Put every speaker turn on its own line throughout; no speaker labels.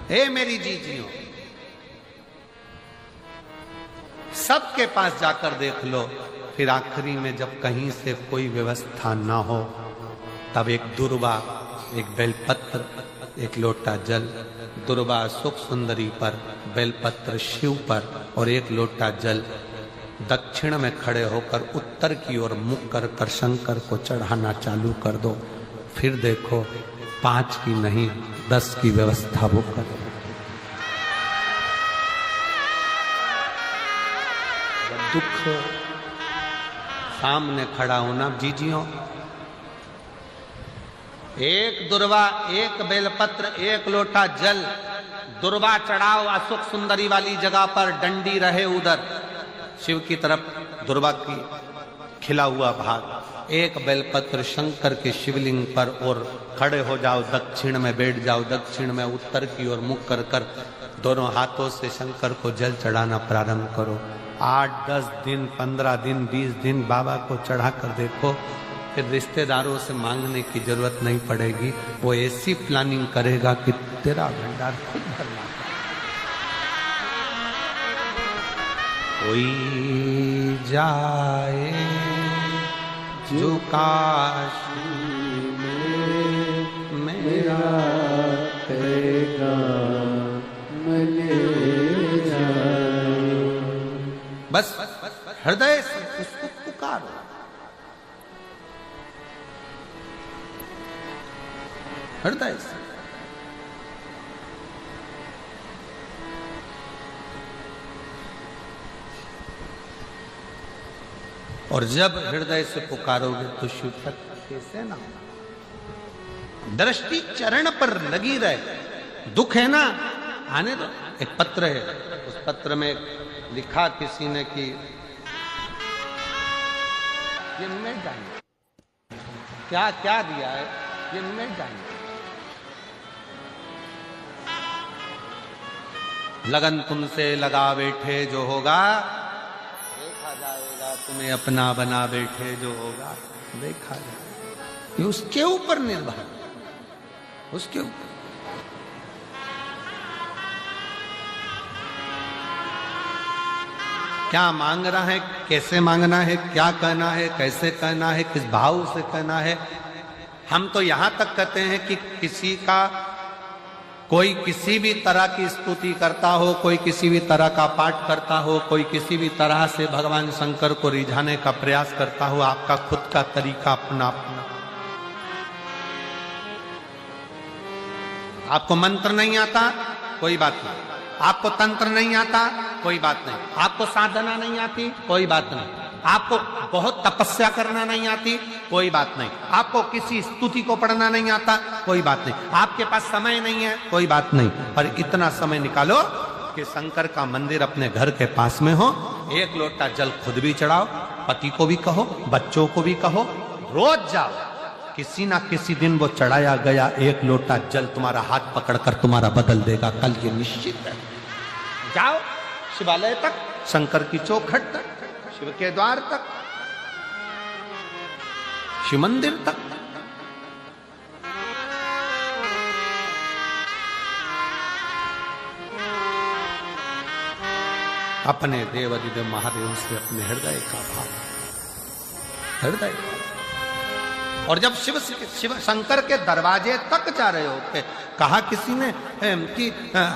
हे मेरी जीजियों, सबके पास जाकर देख लो, फिर आखिरी में जब कहीं से कोई व्यवस्था ना हो, तब एक दुर्वा, एक बेलपत्र, एक लोटा जल, दुर्वा सुख सुंदरी पर, बेलपत्र शिव पर और एक लोटा जल दक्षिण में खड़े होकर उत्तर की ओर मुख कर कर शंकर को चढ़ाना चालू कर दो। फिर देखो 5 की नहीं 10 की व्यवस्था वो कर। दुख सामने खड़ा होना जीजियों, एक दुर्वा, एक बेलपत्र, एक लोटा जल, दुर्वा चढ़ाओ असुख सुंदरी वाली जगह पर, डंडी रहे उधर शिव की तरफ, दुर्वा की खिला हुआ भाग, एक बेलपत्र शंकर के शिवलिंग पर और खड़े हो जाओ, दक्षिण में बैठ जाओ, दक्षिण में उत्तर की ओर मुख कर कर दोनों हाथों से शंकर को जल चढ़ाना प्रारंभ करो। 8, 10 दिन, 15 दिन, 20 दिन बाबा को चढ़ा कर देखो, फिर रिश्तेदारों से मांगने की जरूरत नहीं पड़ेगी। वो ऐसी प्लानिंग करेगा कि तेरा भंडार खुद भरना। कोई जाए जो काशी में मेरा पैगाम ले जाए। बस हृदय से उसको पुकारो। हृदय से। और जब हृदय से पुकारोगे तो शिव तक कैसे ना हो। दृष्टि चरण पर लगी रहे। दुख है ना, आने दो। एक पत्र है, उस पत्र में लिखा किसी ने कि ये मैं जानू क्या क्या दिया है, ये मैं जानू। लगन तुमसे लगा बैठे जो होगा देखा जाएगा, तुम्हें अपना बना बैठे जो होगा देखा जाएगा। ये उसके ऊपर निर्भर, उसके ऊपर। क्या मांग रहा है, कैसे मांगना है, क्या कहना है, कैसे कहना है, किस भाव से कहना है। हम तो यहां तक कहते हैं कि किसी का कोई किसी भी तरह की स्तुति करता हो, कोई किसी भी तरह का पाठ करता हो, कोई किसी भी तरह से भगवान शंकर को रिझाने का प्रयास करता हो, आपका खुद का तरीका अपना अपना। आपको मंत्र नहीं आता, कोई बात नहीं। आपको तंत्र नहीं आता, कोई बात नहीं। आपको साधना नहीं आती, कोई बात नहीं। आपको बहुत तपस्या करना नहीं आती, कोई बात नहीं। आपको किसी स्तुति को पढ़ना नहीं आता, कोई बात नहीं। आपके पास समय नहीं है, कोई बात नहीं। पर इतना समय निकालो कि शंकर का मंदिर अपने घर के पास में हो। एक लोटा जल खुद भी चढ़ाओ, पति को भी कहो, बच्चों को भी कहो, रोज जाओ। किसी ना किसी दिन वो चढ़ाया गया एक लोटा जल तुम्हारा हाथ पकड़कर तुम्हारा बदल देगा, कल ये निश्चित है। जाओ शिवालय तक, शंकर की चौखट तक, शिव के द्वार तक, शिव मंदिर तक। अपने देवादिदेव महादेव से अपने हृदय का भाव, हृदय। और जब शिव शंकर के दरवाजे तक जा रहे होते, कहा किसी ने कि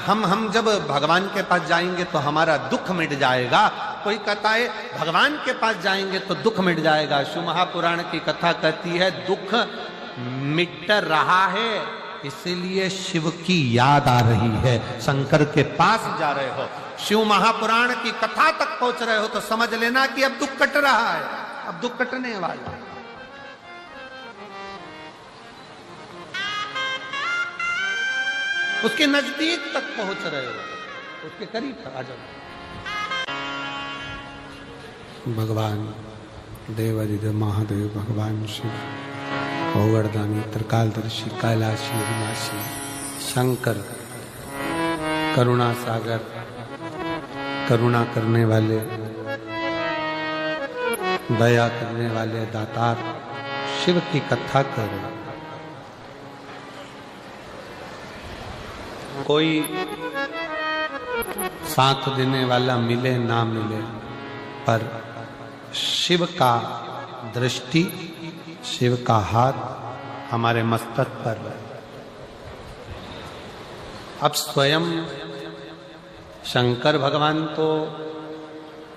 हम जब भगवान के पास जाएंगे तो हमारा दुख मिट जाएगा। कोई कहता है भगवान के पास जाएंगे तो दुख मिट जाएगा। शिव महापुराण की कथा कहती है दुख मिट रहा है, इसीलिए शिव की याद आ रही है। शंकर के पास जा रहे हो, शिव महापुराण की कथा तक पहुंच रहे हो, तो समझ लेना कि अब दुख कट रहा है, अब दुख कटने वाला है। उसके नजदीक तक पहुंच रहे हो, उसके करीब आ जाओ। भगवान देवादिदेव महादेव, भगवान शिव, औगरदानी, त्रिकालदर्शी, कैलाशी, अविनाशी, शंकर, करुणा सागर, करुणा करने वाले, दया करने वाले दातार, शिव की कथा करो। कोई साथ देने वाला मिले ना मिले, पर शिव का दृष्टि, शिव का हाथ हमारे मस्तक पर है। अब स्वयं शंकर भगवान तो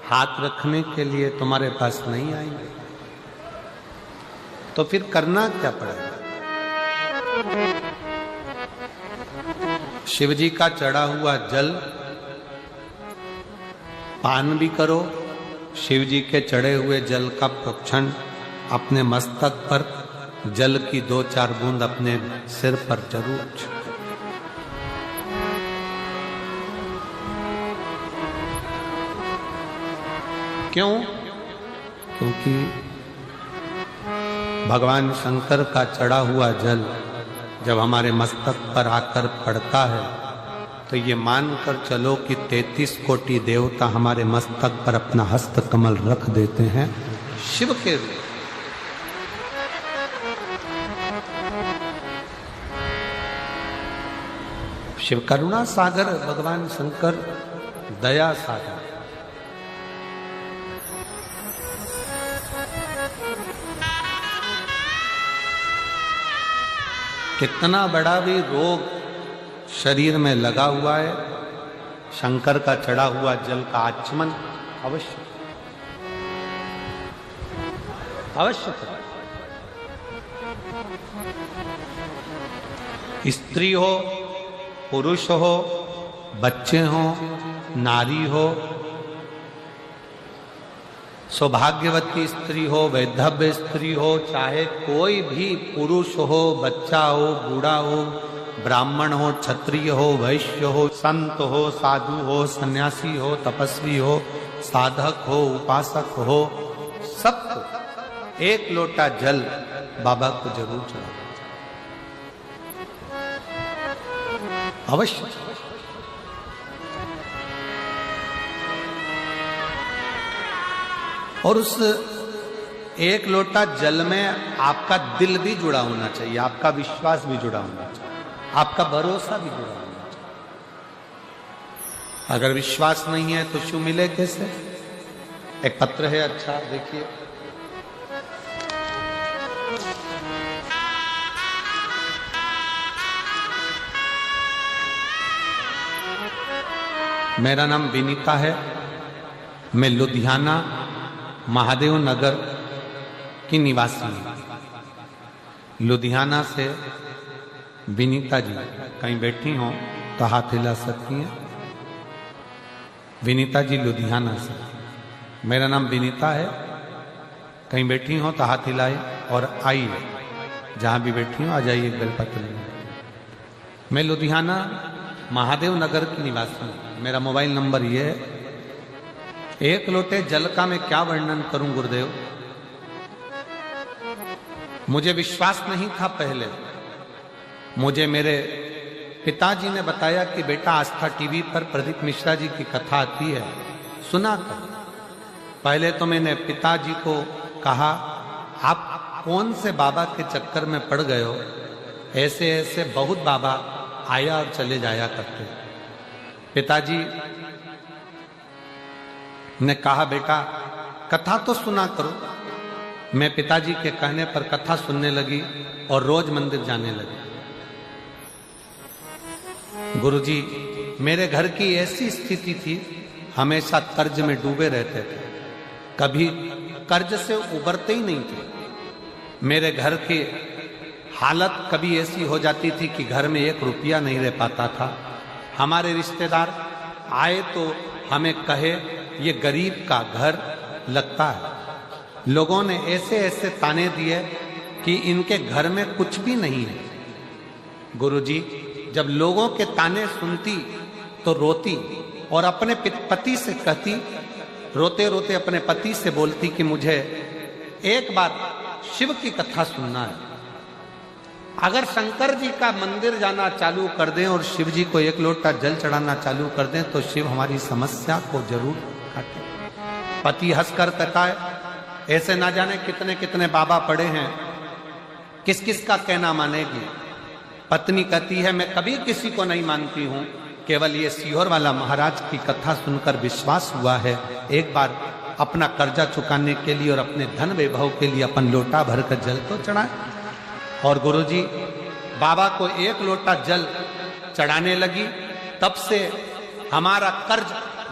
हाथ रखने के लिए तुम्हारे पास नहीं आएंगे, तो फिर करना क्या पड़ेगा? शिव जी का चढ़ा हुआ जल पान भी करो, शिव जी के चढ़े हुए जल का प्रोक्षण अपने मस्तक पर, जल की 2-4 बूंद अपने सिर पर जरूर। क्यों? क्योंकि भगवान शंकर का चढ़ा हुआ जल जब हमारे मस्तक पर आकर पड़ता है तो ये मानकर चलो कि 33 कोटि देवता हमारे मस्तक पर अपना हस्त कमल रख देते हैं शिव के लिए। शिव करुणा सागर भगवान शंकर दया सागर। कितना बड़ा भी रोग शरीर में लगा हुआ है, शंकर का चढ़ा हुआ जल का आचमन अवश्य अवश्य। स्त्री हो, पुरुष हो, बच्चे हो, नारी हो, सौभाग्यवती स्त्री हो, वैधव्य स्त्री हो, चाहे कोई भी पुरुष हो, बच्चा हो, बूढ़ा हो, ब्राह्मण हो, क्षत्रिय हो, वैश्य हो, संत हो, साधु हो, सन्यासी हो, तपस्वी हो, साधक हो, उपासक हो, सबको एक लोटा जल बाबा को जरूर चढ़ाना अवश्य। और उस एक लोटा जल में आपका दिल भी जुड़ा होना चाहिए, आपका विश्वास भी जुड़ा होना चाहिए, आपका भरोसा भी जुड़ा होना चाहिए। अगर विश्वास नहीं है तो शिव मिले कैसे? एक पत्र है, अच्छा देखिए। मेरा नाम विनीता है, मैं लुधियाना महादेव नगर की निवासी हूँ। लुधियाना से विनीता जी कहीं बैठी हो तो हाथ हिला सकती हैं। विनीता जी लुधियाना से, मेरा नाम विनीता है, कहीं बैठी हो तो हाथ हिलाए और आइए, जहाँ भी बैठी हो आ जाइए बेलपत्र में। मैं लुधियाना महादेव नगर की निवासी हूँ। मेरा मोबाइल नंबर ये है। एक लोटे जल का मैं क्या वर्णन करूं गुरुदेव, मुझे विश्वास नहीं था पहले। मुझे मेरे पिताजी ने बताया कि बेटा आस्था टीवी पर प्रदीप मिश्रा जी की कथा आती है, सुना कर। पहले तो मैंने पिताजी को कहा, आप कौन से बाबा के चक्कर में पड़ गए हो, ऐसे ऐसे बहुत बाबा आया और चले जाया करते। पिताजी ने कहा, बेटा कथा तो सुना करो। मैं पिताजी के कहने पर कथा सुनने लगी और रोज मंदिर जाने लगी। गुरुजी, मेरे घर की ऐसी स्थिति थी, हमेशा कर्ज में डूबे रहते थे, कभी कर्ज से उबरते ही नहीं थे। मेरे घर की हालत कभी ऐसी हो जाती थी कि घर में 1 रुपया नहीं रह पाता था। हमारे रिश्तेदार आए तो हमें कहे, ये गरीब का घर लगता है। लोगों ने ऐसे ऐसे ताने दिए कि इनके घर में कुछ भी नहीं है। गुरुजी, जब लोगों के ताने सुनती तो रोती और अपने पति से कहती, रोते रोते अपने पति से बोलती कि मुझे एक बार शिव की कथा सुनना है। अगर शंकर जी का मंदिर जाना चालू कर दें और शिव जी को 1 लोटा जल चढ़ाना चालू कर दें तो शिव हमारी समस्या को जरूर काटे। पति हंसकर कहता है, ऐसे ना जाने कितने कितने बाबा पड़े हैं, किस किस का कहना मानेगी। पत्नी कहती है मैं कभी किसी को नहीं मानती हूं, केवल ये सीहोर वाला महाराज की कथा सुनकर विश्वास हुआ है, एक बार अपना कर्जा चुकाने के लिए और अपने धन वैभव के लिए अपन लोटा भरकर जल तो चढ़ाए। और गुरुजी बाबा को एक लोटा जल चढ़ाने लगी, तब से हमारा कर्ज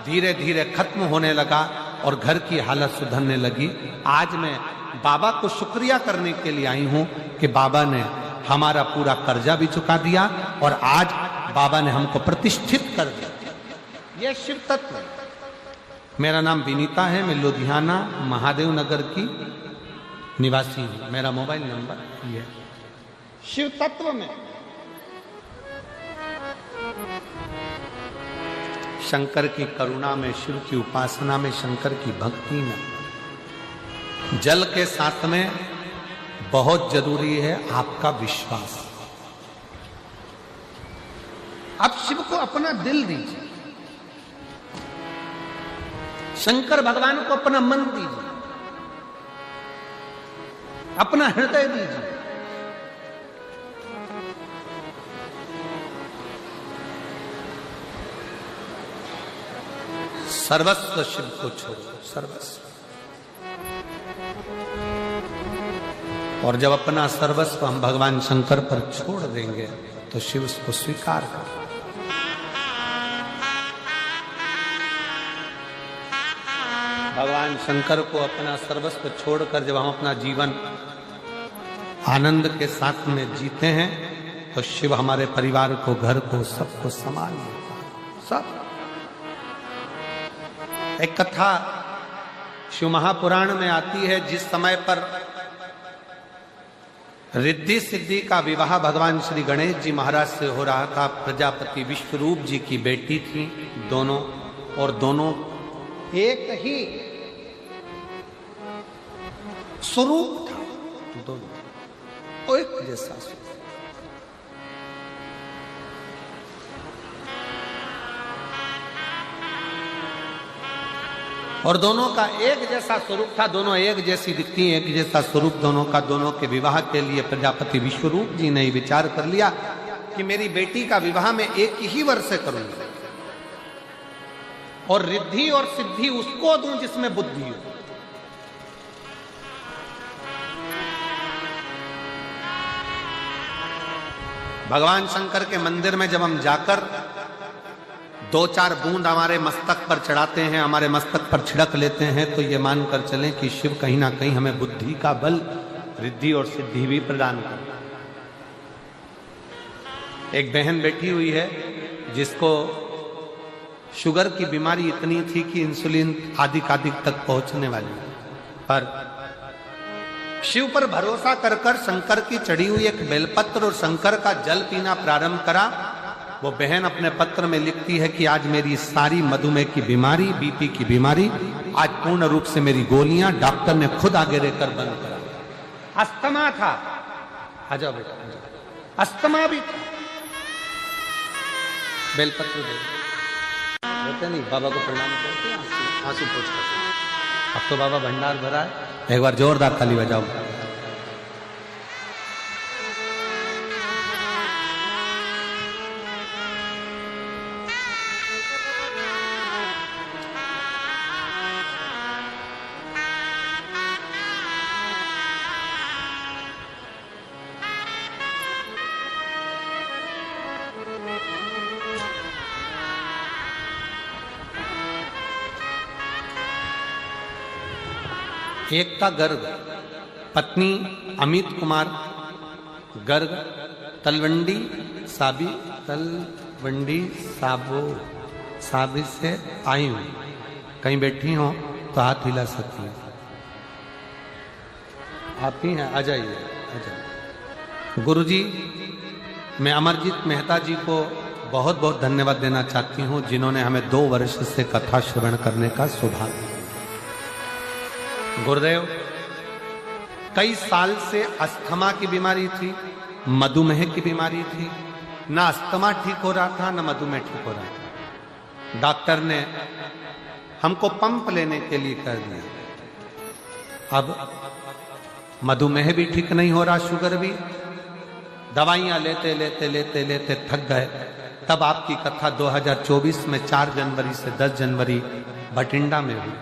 धीरे धीरे खत्म होने लगा और घर की हालत सुधरने लगी। आज मैं बाबा को शुक्रिया करने के लिए आई हूं कि बाबा ने हमारा पूरा कर्जा भी चुका दिया और आज बाबा ने हमको प्रतिष्ठित कर दिया। यह शिव तत्व। मेरा नाम विनीता है, मैं लुधियाना महादेव नगर की निवासी हूं। मेरा मोबाइल नंबर ये शिव तत्व में शंकर की करुणा में, शिव की उपासना में, शंकर की भक्ति में, जल के साथ में बहुत जरूरी है आपका विश्वास। आप शिव को अपना दिल दीजिए, शंकर भगवान को अपना मन दीजिए, अपना हृदय दीजिए। सर्वस्व शिव को छोड़ो, सर्वस्व। और जब अपना सर्वस्व हम भगवान शंकर पर छोड़ देंगे तो शिव उसको स्वीकार कर। भगवान शंकर को अपना सर्वस्व छोड़कर जब हम अपना जीवन आनंद के साथ में जीते हैं तो शिव हमारे परिवार को, घर को, सबको संभाल लेता है, सब। एक कथा शिव महापुराण में आती है, जिस समय पर रिद्धि सिद्धि का विवाह भगवान श्री गणेश जी महाराज से हो रहा था। प्रजापति विश्वरूप जी की बेटी थी दोनों, और दोनों एक ही स्वरूप था, दोनों एक जैसा स्वरूप। और दोनों का एक जैसा स्वरूप था, दोनों एक जैसी दिखती, एक जैसा स्वरूप दोनों का। दोनों के विवाह के लिए प्रजापति विश्वरूप जी ने विचार कर लिया कि मेरी बेटी का विवाह मैं एक ही वर्ष से करूंगा और रिद्धि और सिद्धि उसको दूं जिसमें बुद्धि हो। भगवान शंकर के मंदिर में जब हम जाकर 2-4 बूंद हमारे मस्तक पर चढ़ाते हैं, हमारे मस्तक पर छिड़क लेते हैं, तो ये मानकर चलें कि शिव कहीं ना कहीं हमें बुद्धि का बल, रिद्धि और सिद्धि भी प्रदान करता है। एक बहन बैठी हुई है जिसको शुगर की बीमारी इतनी थी कि इंसुलिन आदिक तक पहुंचने वाली, पर शिव पर भरोसा कर कर शंकर की चढ़ी हुई एक बेलपत्र और शंकर का जल पीना प्रारंभ करा। वो बहन अपने पत्र में लिखती है कि आज मेरी सारी मधुमेह की बीमारी, बीपी की बीमारी, आज पूर्ण रूप से मेरी गोलियां डॉक्टर ने खुद आगे रहकर बंद करा। अस्थमा था, आ जाओ बेटा, अस्थमा भी था। बेलपत्र बोलते नहीं, बाबा को प्रणाम करते हैं, आंसू पोंछ करते। अब तो बाबा भंडार भरा है, एक बार जोरदार ताली बजाओ। एकता गर्ग, पत्नी अमित कुमार गर्ग, तलवंडी साबी से आई हूं। कहीं बैठी हो तो हाथ हिला सकती हैं। आप ही हैं, आ जाइए, आ जाइए। गुरुजी, मैं अमरजीत मेहता जी को बहुत बहुत धन्यवाद देना चाहती हूं, जिन्होंने हमें 2 वर्ष से कथा श्रवण करने का सौभाग्य दिया। गुरुदेव, कई साल से अस्थमा की बीमारी थी, मधुमेह की बीमारी थी। ना अस्थमा ठीक हो रहा था, ना मधुमेह ठीक हो रहा था। डॉक्टर ने हमको पंप लेने के लिए कह दिया। अब मधुमेह भी ठीक नहीं हो रहा, शुगर भी, दवाइयां लेते लेते लेते लेते थक गए। तब आपकी कथा 2024 में 4 जनवरी से 10 जनवरी बठिंडा में हुई।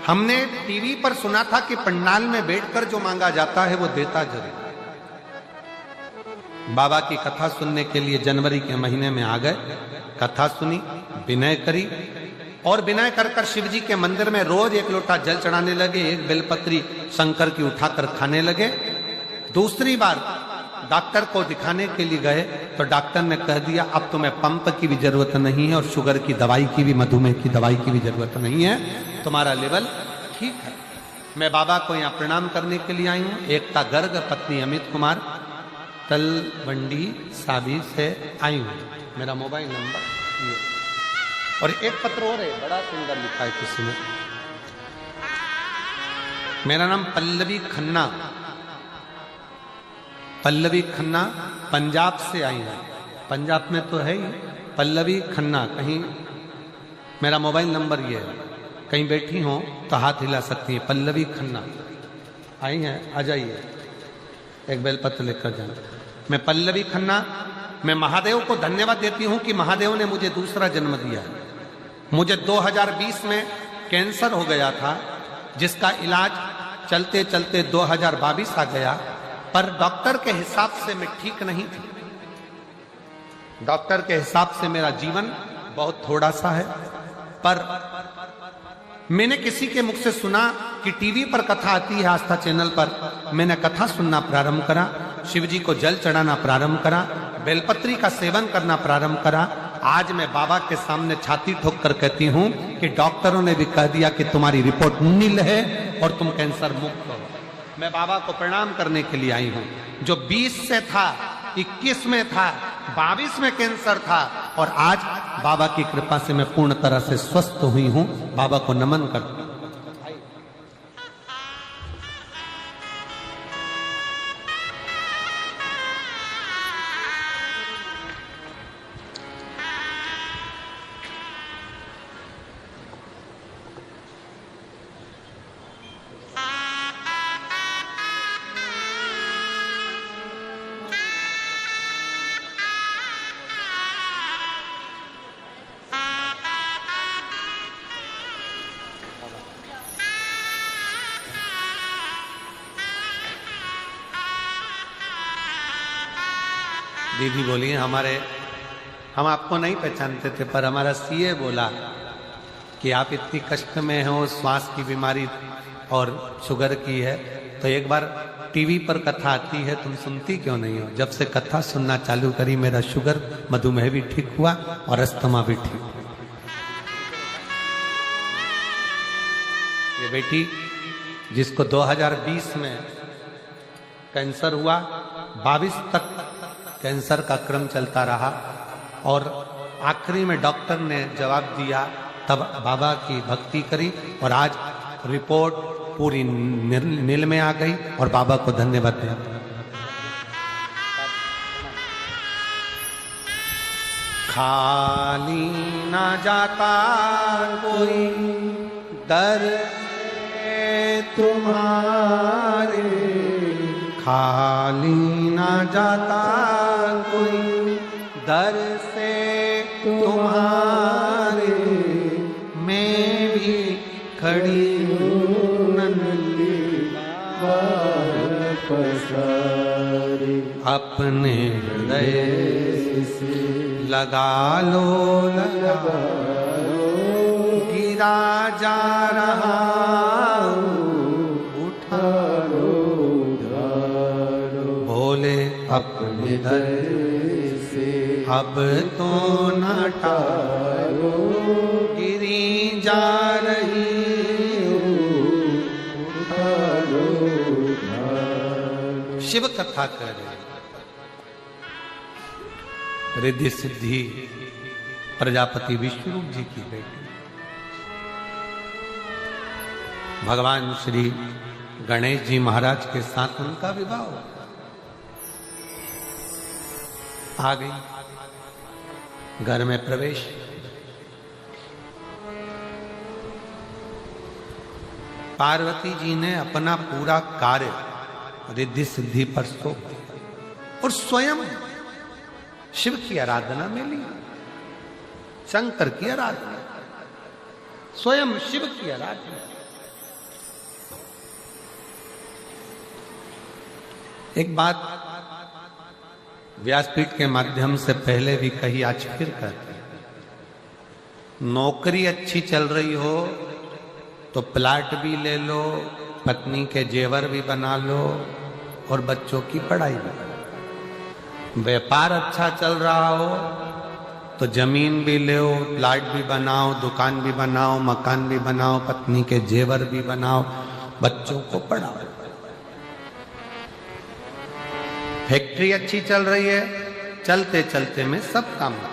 हमने टीवी पर सुना था कि पंडाल में बैठकर जो मांगा जाता है वो देता जरूर। बाबा की कथा सुनने के लिए जनवरी के महीने में आ गए, कथा सुनी, विनय करी और विनय कर कर शिव जी के मंदिर में रोज 1 लोटा जल चढ़ाने लगे, 1 बेलपत्री शंकर की उठाकर खाने लगे। दूसरी बार डॉक्टर को दिखाने के लिए गए तो डॉक्टर ने कह दिया अब तुम्हें पंप की भी जरूरत नहीं है और शुगर की दवाई की भी, मधुमेह की दवाई की भी जरूरत नहीं है, तुम्हारा लेवल ठीक है। मैं बाबा को यहाँ प्रणाम करने के लिए आई हूँ। एकता गर्ग, पत्नी अमित कुमार, तलवंडी साबी से आई हूँ। मेरा मोबाइल नंबर ये, और एक पत्र और है, बड़ा सुंदर लिखा है किसी ने। मेरा नाम पल्लवी खन्ना, पल्लवी खन्ना, पंजाब से आई है। पंजाब में तो है ही, पल्लवी खन्ना। कहीं मेरा मोबाइल नंबर ये है, कहीं बैठी हो तो हाथ हिला सकती है। पल्लवी खन्ना आई हैं, आ जाइए, एक बेलपत्र लेकर जाना। मैं पल्लवी खन्ना, मैं महादेव को धन्यवाद देती हूं कि महादेव ने मुझे दूसरा जन्म दिया। मुझे 2020 में कैंसर हो गया था, जिसका इलाज चलते चलते 2022 आ गया, पर डॉक्टर के हिसाब से मैं ठीक नहीं थी। डॉक्टर के हिसाब से मेरा जीवन बहुत थोड़ा सा है, पर मैंने किसी के मुख से सुना कि टीवी पर कथा आती है आस्था चैनल पर। मैंने कथा सुनना प्रारंभ करा, शिव जी को जल चढ़ाना प्रारंभ करा, बेलपत्री का सेवन करना प्रारंभ करा। आज मैं बाबा के सामने छाती ठोक कर कहती हूं कि डॉक्टरों ने भी कह दिया कि तुम्हारी रिपोर्ट नील है और तुम कैंसर मुक्त हो। मैं बाबा को प्रणाम करने के लिए आई हूं। जो 20 से था, 21 में था, 22 में कैंसर था, और आज बाबा की कृपा से मैं पूर्ण तरह से स्वस्थ हुई हूं। बाबा को नमन करता हूं। दीदी बोली हम आपको नहीं पहचानते थे, पर हमारा सीए बोला कि आप इतनी कष्ट में हो, श्वास की बीमारी और शुगर की है, तो एक बार टीवी पर कथा आती है, तुम सुनती क्यों नहीं हो? जब से कथा सुनना चालू करी, मेरा शुगर, मधुमेह भी ठीक हुआ और अस्थमा भी ठीक हुआ। ये बेटी जिसको 2020 में कैंसर हुआ, 22 तक कैंसर का क्रम चलता रहा, और आखिरी में डॉक्टर ने जवाब दिया, तब बाबा की भक्ति करी और आज रिपोर्ट पूरी नील में आ गई और बाबा को धन्यवाद दिया। खाली ना जाता कोई दर तुम्हारे, खाली ना जाता कोई दर से तुम्हारे, मैं भी खड़ी हूँ नन्ही पसारे, अपने हृदय से लगा लो, गिरा जा रहा उठा लो, बोले अपने दर से अब तो न टालो, गिरी जा रही उठा लो। शिव कथा कर रहे, रिद्धि सिद्धि प्रजापति विष्णु जी की बेटी, भगवान श्री गणेश जी महाराज के साथ उनका विवाह हुआ। आ गई घर में प्रवेश, पार्वती जी ने अपना पूरा कार्य रिद्धि सिद्धि पर सौंप दिया। और स्वयं शिव की आराधना में ली, शंकर की आराधना, स्वयं शिव की आराधना। एक बात व्यासपीठ के माध्यम से पहले भी कही, आज फिर कहते हैं, नौकरी अच्छी चल रही हो तो प्लाट भी ले लो, पत्नी के जेवर भी बना लो और बच्चों की पढ़ाई भी करो। व्यापार अच्छा चल रहा हो तो जमीन भी लो, प्लाट भी बनाओ, दुकान भी बनाओ, मकान भी बनाओ, पत्नी के जेवर भी बनाओ, बच्चों को पढ़ाओ। फैक्ट्री अच्छी चल रही है, चलते चलते में सब काम होता है।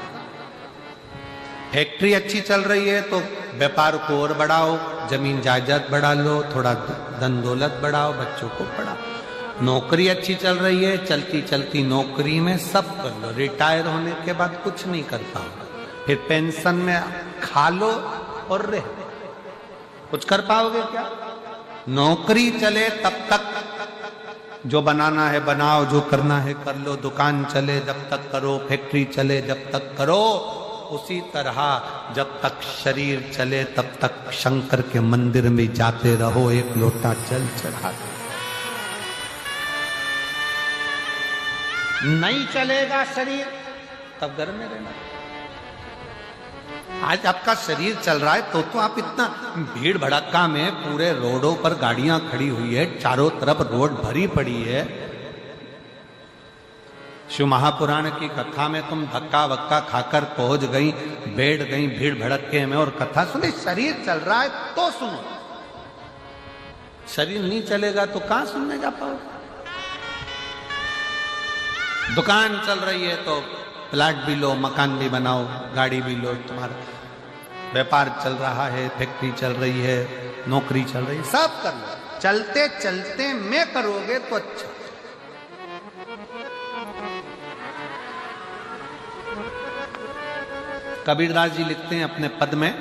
फैक्ट्री अच्छी चल रही है तो व्यापार को और बढ़ाओ, जमीन जायदाद बढ़ा लो, थोड़ा धन दौलत बढ़ाओ, बच्चों को पढ़ाओ। नौकरी अच्छी चल रही है, चलती चलती नौकरी में सब कर लो, रिटायर होने के बाद कुछ नहीं कर पाओ, फिर पेंशन में खा लो और रह, कुछ कर पाओगे क्या? नौकरी चले तब तक जो बनाना है बनाओ, जो करना है कर लो, दुकान चले जब तक करो, फैक्ट्री चले जब तक करो। उसी तरह जब तक शरीर चले तब तक शंकर के मंदिर में जाते रहो, एक लोटा जल चढ़ा दो। नहीं चलेगा शरीर तब घर में रहना। आज आपका शरीर चल रहा है तो आप इतना भीड़ भड़क्का में पूरे रोडों पर गाड़ियां खड़ी हुई है, चारों तरफ रोड भरी पड़ी है। शिव महापुराण की कथा में तुम धक्का वक्का खाकर पहुंच गई, बैठ गई भीड़ भड़क्के में और कथा सुनी। शरीर चल रहा है तो सुनो, शरीर नहीं चलेगा तो कहां सुनने जा पाओगे? दुकान चल रही है तो प्लाट भी लो, मकान भी बनाओ, गाड़ी भी लो, तुम्हारा व्यापार चल रहा है, फैक्ट्री चल रही है, नौकरी चल रही है, सब कर लो। चलते चलते में करोगे तो अच्छा। कबीरदास जी लिखते हैं अपने पद में,